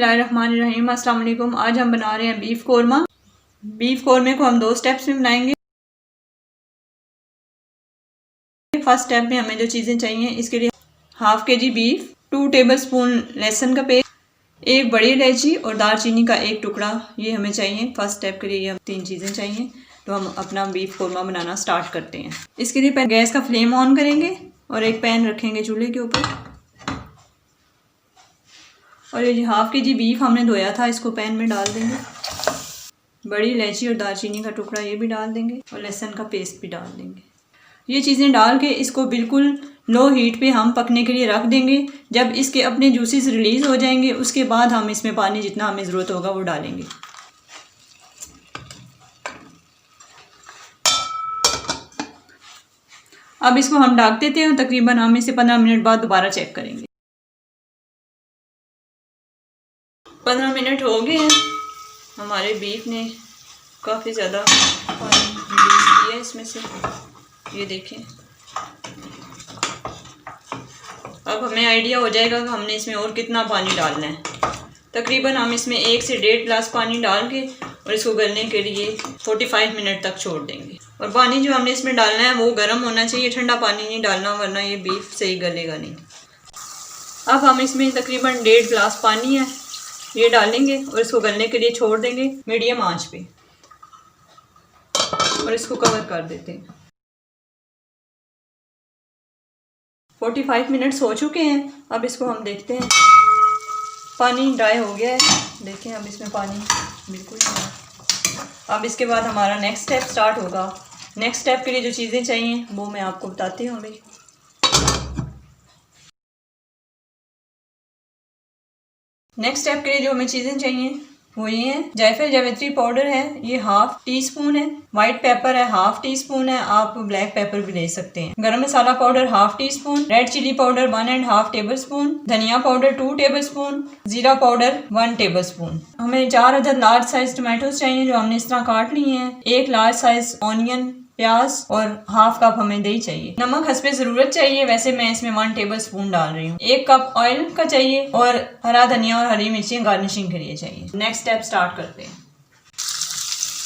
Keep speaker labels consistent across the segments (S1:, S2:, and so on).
S1: बिस्मिल्लाहिर्रहमानिर्रहीम। अस्सलाम वालेकुम। आज हम बना रहे हैं बीफ कोरमा। बीफ कोरमे को हम 2 स्टेप्स में बनाएंगे। फर्स्ट स्टेप में हमें जो चीज़ें चाहिए, इसके लिए हाफ के जी बीफ, 2 टेबलस्पून लहसुन का पेस्ट, 1 बड़ी इलायची और दालचीनी का 1 टुकड़ा, ये हमें चाहिए। फर्स्ट स्टेप के लिए ये 3 चीज़ें चाहिए। तो हम अपना बीफ कोरमा बनाना स्टार्ट करते हैं। इसके लिए पहले गैस का फ्लेम ऑन करेंगे और एक पैन रखेंगे चूल्हे के ऊपर। और ये हाफ के जी बीफ हमने धोया था, इसको पैन में डाल देंगे। बड़ी इलायची और दालचीनी का टुकड़ा ये भी डाल देंगे और लहसुन का पेस्ट भी डाल देंगे। ये चीज़ें डाल के इसको बिल्कुल लो हीट पे हम पकने के लिए रख देंगे। जब इसके अपने जूसेस रिलीज़ हो जाएंगे, उसके बाद हम इसमें पानी जितना हमें ज़रूरत होगा वो डालेंगे। अब इसको हम ढक देते हैं। तकरीबन हम इसे 15 मिनट बाद दोबारा चेक करेंगे। 15 मिनट हो गए हैं। हमारे बीफ ने काफ़ी ज़्यादा पानी रिलीज किया है इसमें से, ये देखें। अब हमें आइडिया हो जाएगा कि हमने इसमें और कितना पानी डालना है। तकरीबन हम इसमें 1 से 1.5 गिलास पानी डाल के और इसको गलने के लिए 45 मिनट तक छोड़ देंगे। और पानी जो हमने इसमें डालना है वो गर्म होना चाहिए, ठंडा पानी नहीं डालना, वरना ये बीफ सही गलेगा नहीं। अब हम इसमें तकरीबन 1.5 गिलास पानी है, ये डालेंगे और इसको गलने के लिए छोड़ देंगे मीडियम आंच पे और इसको कवर कर देते हैं। 45 मिनट्स हो चुके हैं। अब इसको हम देखते हैं। पानी ड्राई हो गया है, देखें। अब इसमें पानी बिल्कुल नहीं है। अब इसके बाद हमारा नेक्स्ट स्टेप स्टार्ट होगा। नेक्स्ट स्टेप के लिए जो चीज़ें चाहिए वो मैं आपको बताती हूँ अभी। नेक्स्ट स्टेप के लिए जो हमें चीज़ें चाहिए वो ये है। जायफल जावित्री पाउडर है, ये 1/2 टीस्पून है। वाइट पेपर है, 1/2 टीस्पून है। आप ब्लैक पेपर भी ले सकते हैं। Garam masala powder 1/2 teaspoon. Red chilli powder 1.5 tablespoon. धनिया पाउडर 2 टेबलस्पून। जीरा पाउडर 1 टेबलस्पून। हमें 4 अदद लार्ज साइज टमाटोज चाहिए, जो हमने इस तरह काट लिए हैं। 1 लार्ज साइज ऑनियन, प्याज और 1/2 कप हमें दही चाहिए। नमक हस्बे ज़रूरत चाहिए, वैसे मैं इसमें 1 टेबलस्पून डाल रही हूँ। 1 कप ऑयल का चाहिए और हरा धनिया और हरी मिर्चियाँ गार्निशिंग के लिए चाहिए। नेक्स्ट स्टेप स्टार्ट करते हैं।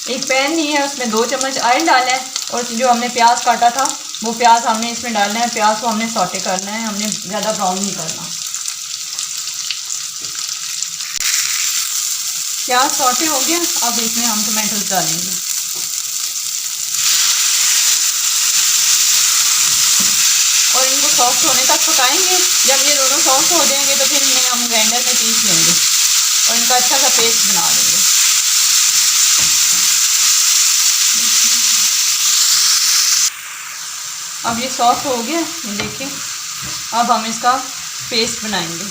S1: एक पैन ली है, उसमें 2 चम्मच ऑयल डाला है और जो हमने प्याज काटा था वो प्याज हमने इसमें डालना है। प्याज को हमने सौटे करना है, हमने ज़्यादा ब्राउन नहीं करना। प्याज सौटे हो गया, अब इसमें हम टमाटोज डालेंगे। और इनको सॉफ्ट होने तक पकाएंगे। जब ये दोनों सॉफ्ट हो जाएंगे तो फिर इन्हें हम ग्राइंडर में पीस लेंगे और इनका अच्छा सा पेस्ट बना लेंगे। अब ये सॉफ्ट हो गया, ये देखिए। अब हम इसका पेस्ट बनाएंगे।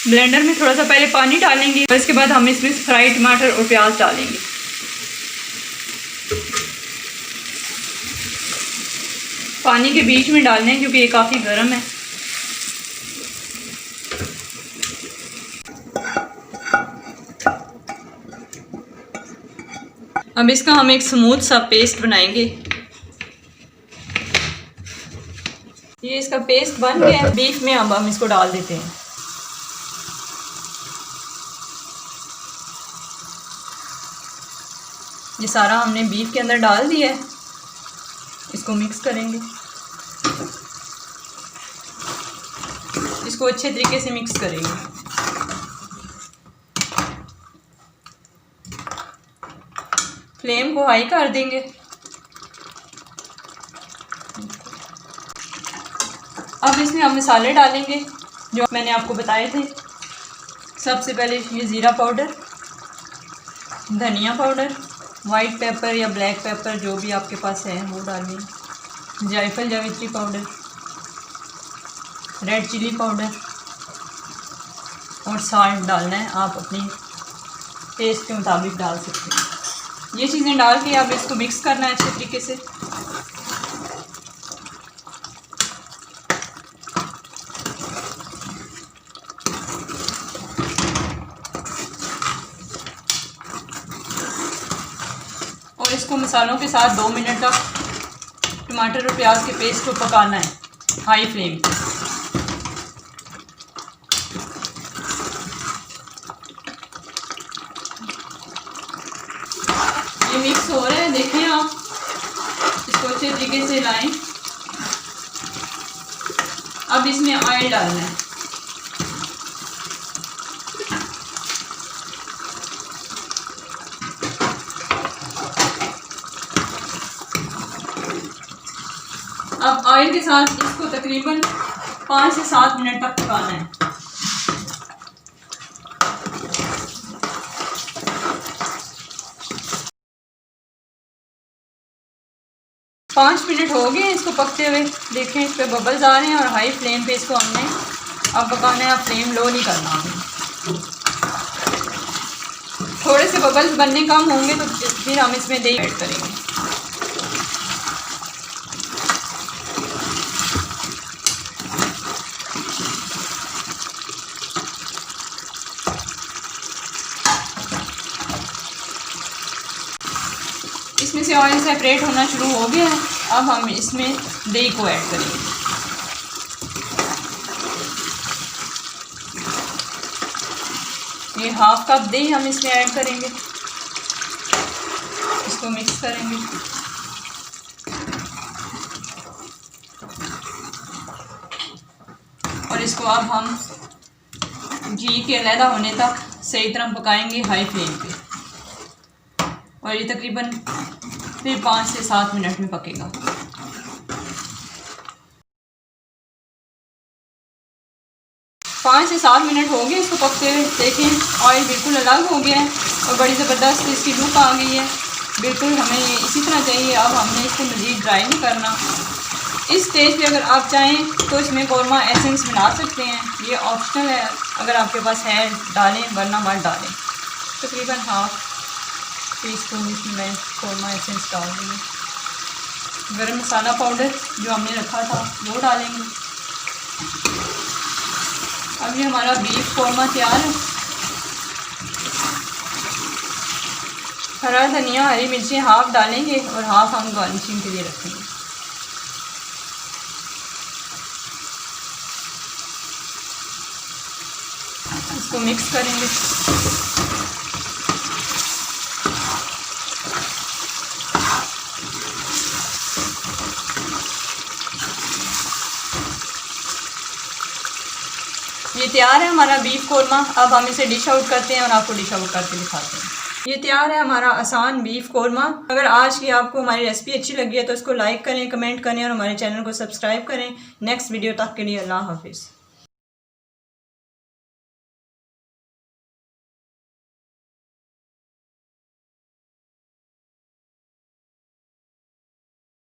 S1: ब्लेंडर में थोड़ा सा पहले पानी डालेंगे और इसके बाद हम इसमें फ्राई टमाटर और प्याज डालेंगे। पानी के बीच में डालना है क्योंकि ये काफ़ी गर्म है। अब इसका हम एक स्मूथ सा पेस्ट बनाएंगे। ये इसका पेस्ट बन गया है। बीफ में अब हम इसको डाल देते हैं। ये सारा हमने बीफ के अंदर डाल दिया है। इसको मिक्स करेंगे। इसको अच्छे तरीके से मिक्स करेंगे। फ्लेम को हाई कर देंगे। अब इसमें हम मसाले डालेंगे जो मैंने आपको बताए थे। सबसे पहले ये ज़ीरा पाउडर, धनिया पाउडर, वाइट पेपर या ब्लैक पेपर जो भी आपके पास है वो डालिए। जायफल जावित्री पाउडर, रेड चिली पाउडर और साल्ट डालना है। आप अपनी टेस्ट के मुताबिक डाल सकते हैं। ये चीज़ें डाल के अब इसको मिक्स करना है अच्छे तरीके से। और इसको मसालों के साथ 2 मिनट तक टमाटर और प्याज के पेस्ट को पकाना है हाई फ्लेम पे। इसको अच्छे तरीके से लाएं। अब इसमें ऑयल डालना है। अब ऑयल के साथ इसको तकरीबन 5 से 7 मिनट तक पकाना है। पाँच मिनट हो गए इसको पकते हुए। देखें इस पर बबल्स आ रहे हैं और हाई फ्लेम पे इसको हमने अब पकाना है। अब फ्लेम लो नहीं करना हमें। थोड़े से बबल्स बनने कम होंगे तो फिर हम इसमें दही ऐड करेंगे। इसमें से ऑयल सेपरेट होना शुरू हो गया है। अब हम इसमें दही को ऐड करेंगे। ये हाफ कप दही हम इसमें ऐड करेंगे। इसको मिक्स करेंगे। और इसको अब हम घी के अलहदा होने तक सही तरह पकाएंगे हाई फ्लेम पे। और ये तकरीबन फिर 5 से 7 मिनट में पकेगा। 5 से 7 मिनट हो गए इसको पकते हुए। देखें ऑयल बिल्कुल अलग हो गया है और बड़ी ज़बरदस्त इसकी लुक आ गई है। बिल्कुल हमें ये इसी तरह चाहिए। अब हमने इसको मज़ीद ड्राई नहीं करना। इस स्टेज पे अगर आप चाहें तो इसमें कौरमा एसेंस मिला सकते हैं। ये ऑप्शनल है, अगर आपके पास है डालें, वरना मत डालें। तकरीबन हाफ टीस्पून इसमें मैं कौरमा एसेंस डाल दूँगी। गरम मसाला पाउडर जो हमने रखा था वो डालेंगे। अब ये हमारा बीफ कौरमा तैयार है। हरा धनिया, हरी मिर्ची हाफ डालेंगे और हाफ हम गार्निशिंग के लिए रखेंगे। इसको मिक्स करेंगे। ये तैयार है हमारा बीफ कौरमा। अब हम इसे डिश आउट करते हैं और आपको डिश आउट करके दिखाते हैं। ये तैयार है हमारा आसान बीफ कौरमा। अगर आज की आपको हमारी रेसिपी अच्छी लगी है तो इसको लाइक करें, कमेंट करें और हमारे चैनल को सब्सक्राइब करें। नेक्स्ट वीडियो तक के लिए अल्लाह हाफिज़।